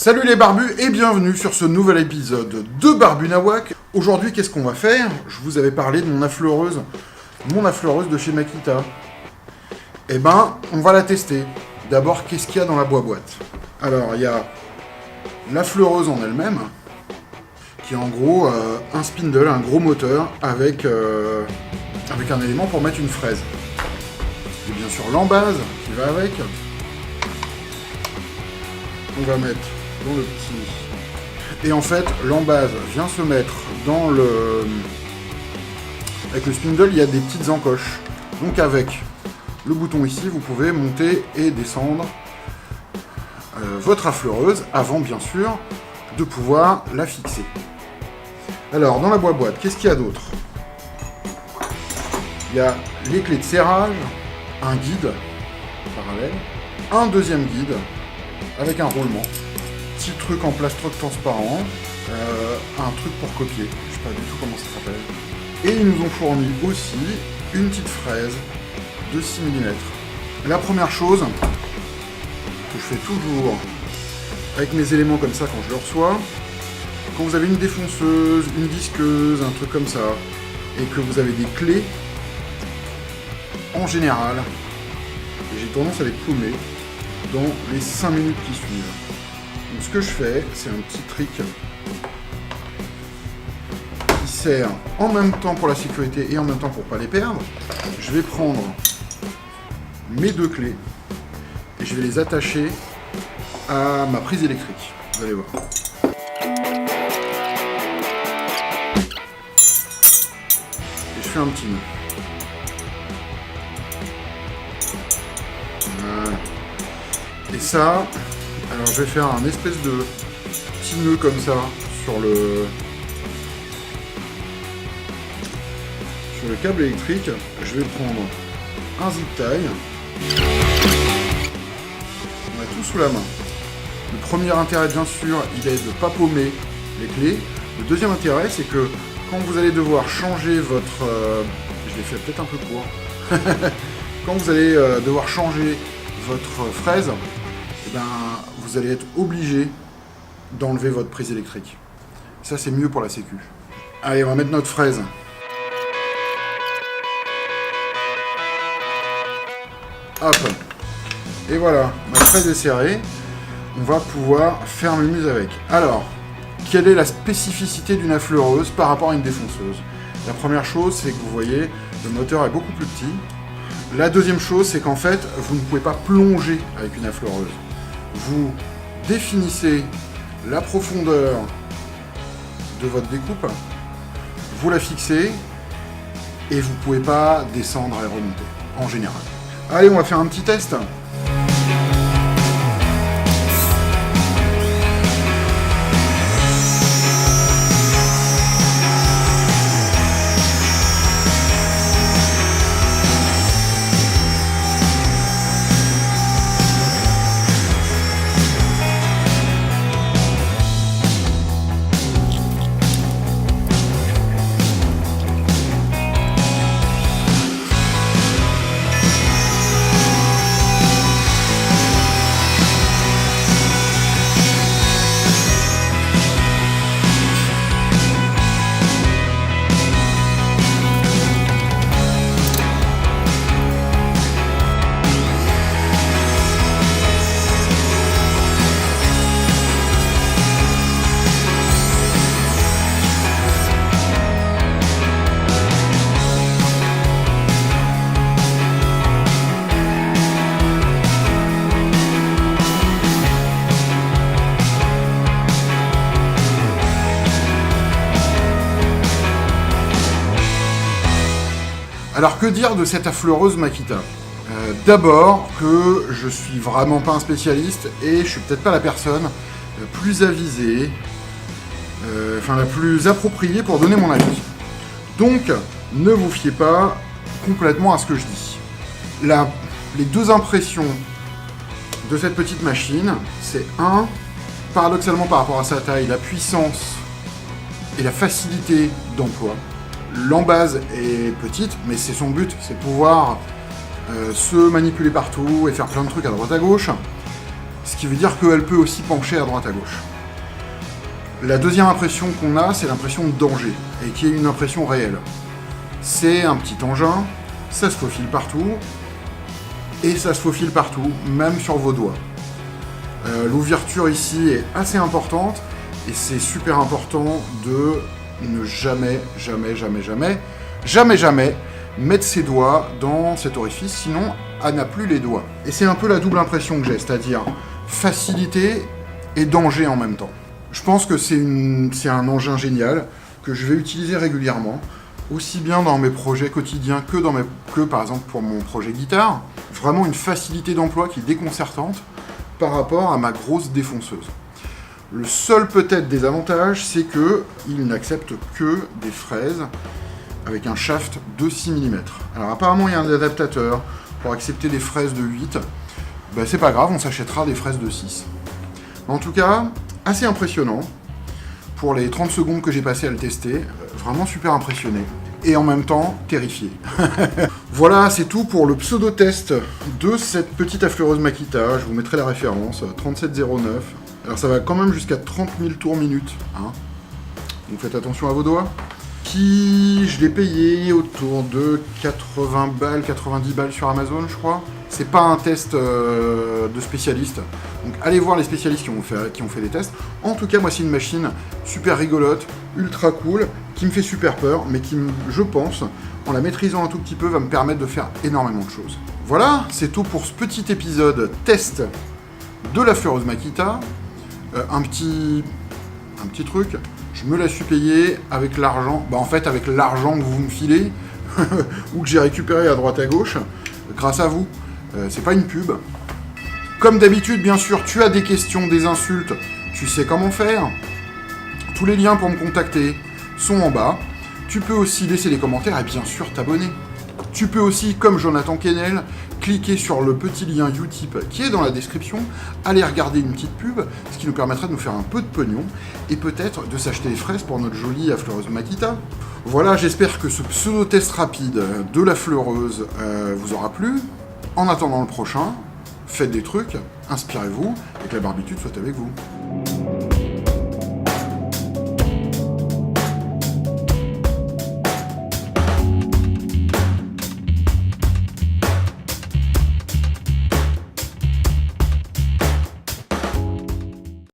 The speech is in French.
Salut les barbus et bienvenue sur ce nouvel épisode de Barbu Nawak. Aujourd'hui, qu'est-ce qu'on va faire? Je vous avais parlé de mon affleureuse de chez Makita. Eh ben, on va la tester. D'abord, qu'est-ce qu'il y a dans la boîte? Alors, il y a l'affleureuse en elle-même, qui est en gros un spindle, un gros moteur avec un élément pour mettre une fraise. Et bien sûr l'embase qui va avec. On va mettre dans le petit. Et en fait, l'embase vient se mettre dans le. Avec le spindle, il y a des petites encoches. Donc avec le bouton ici, vous pouvez monter et descendre votre affleureuse avant bien sûr de pouvoir la fixer. Alors dans la boîte, qu'est-ce qu'il y a d'autre? Il y a les clés de serrage, un guide parallèle, un deuxième guide avec un roulement, petit truc en plastroc transparent, un truc pour copier, je sais pas du tout comment ça s'appelle. Et ils nous ont fourni aussi une petite fraise de 6 mm. La première chose que je fais toujours avec mes éléments comme ça quand je le reçois, quand vous avez une défonceuse, une disqueuse, un truc comme ça, et que vous avez des clés, en général, j'ai tendance à les paumer dans les 5 minutes qui suivent. Donc ce que je fais, c'est un petit trick qui sert en même temps pour la sécurité et en même temps pour ne pas les perdre. Je vais prendre mes deux clés et je vais les attacher à ma prise électrique. Vous allez voir. Et je fais un petit nœud. Voilà. Et ça, alors je vais faire un espèce de petit nœud comme ça sur le câble électrique. Je vais prendre un zip tie. On a tout sous la main. Le premier intérêt, bien sûr, il est de ne pas paumer les clés. Le deuxième intérêt, c'est que quand vous allez devoir changer votre... je l'ai fait peut-être un peu court. Quand vous allez devoir changer votre fraise, eh ben, vous allez être obligé d'enlever votre prise électrique. Ça, c'est mieux pour la sécu. Allez, on va mettre notre fraise. Hop. Et voilà, ma fraise est serrée. On va pouvoir faire mémuse avec. Alors, quelle est la spécificité d'une affleureuse par rapport à une défonceuse? La première chose, c'est que vous voyez, le moteur est beaucoup plus petit. La deuxième chose, c'est qu'en fait, vous ne pouvez pas plonger avec une affleureuse. Vous définissez la profondeur de votre découpe, vous la fixez, et vous ne pouvez pas descendre et remonter, en général. Allez, on va faire un petit test. Alors que dire de cette affleureuse Makita? D'abord que je suis vraiment pas un spécialiste et je suis peut-être pas la personne la plus avisée, la plus appropriée pour donner mon avis. Donc ne vous fiez pas complètement à ce que je dis. Les deux impressions de cette petite machine, c'est paradoxalement par rapport à sa taille, la puissance et la facilité d'emploi. L'embase est petite, mais c'est son but, c'est pouvoir se manipuler partout et faire plein de trucs à droite à gauche. ce qui veut dire qu'elle peut aussi pencher à droite à gauche. La deuxième impression qu'on a, c'est l'impression de danger, et qui est une impression réelle. C'est un petit engin, ça se faufile partout, et ça se faufile partout, même sur vos doigts. L'ouverture ici est assez importante, et c'est super important de ne jamais mettre ses doigts dans cet orifice, sinon elle n'a plus les doigts. Et c'est un peu la double impression que j'ai, c'est-à-dire facilité et danger en même temps. Je pense que c'est un engin génial que je vais utiliser régulièrement, aussi bien dans mes projets quotidiens que par exemple pour mon projet guitare. Vraiment une facilité d'emploi qui est déconcertante par rapport à ma grosse défonceuse. Le seul peut-être désavantage, c'est qu'il n'accepte que des fraises avec un shaft de 6 mm. Alors apparemment il y a un adaptateur pour accepter des fraises de 8. Ben, c'est pas grave, on s'achètera des fraises de 6. En tout cas, assez impressionnant. Pour les 30 secondes que j'ai passé à le tester, vraiment super impressionné. Et en même temps, terrifié. Voilà, c'est tout pour le pseudo-test de cette petite affleureuse Makita. Je vous mettrai la référence, 3709. Alors ça va quand même jusqu'à 30 000 tours minute. Hein. Donc faites attention à vos doigts. Je l'ai payé autour de 80 balles, 90 balles sur Amazon, je crois. C'est pas un test de spécialiste. Donc allez voir les spécialistes qui ont fait des tests. En tout cas, moi, c'est une machine super rigolote, ultra cool, qui me fait super peur, mais qui, je pense, en la maîtrisant un tout petit peu, va me permettre de faire énormément de choses. Voilà, c'est tout pour ce petit épisode test de la fleureuse Makita. Un petit truc, je me la suis payée avec l'argent, en fait avec l'argent que vous me filez, ou que j'ai récupéré à droite à gauche, grâce à vous. C'est pas une pub. Comme d'habitude, bien sûr, tu as des questions, des insultes, tu sais comment faire. Tous les liens pour me contacter sont en bas. Tu peux aussi laisser des commentaires et bien sûr t'abonner. Tu peux aussi, comme Jonathan Kennel, cliquer sur le petit lien Utip qui est dans la description, aller regarder une petite pub, ce qui nous permettra de nous faire un peu de pognon, et peut-être de s'acheter des fraises pour notre jolie affleureuse Makita. Voilà, j'espère que ce pseudo-test rapide de la fleureuse vous aura plu. En attendant le prochain, faites des trucs, inspirez-vous, et que la barbitude soit avec vous.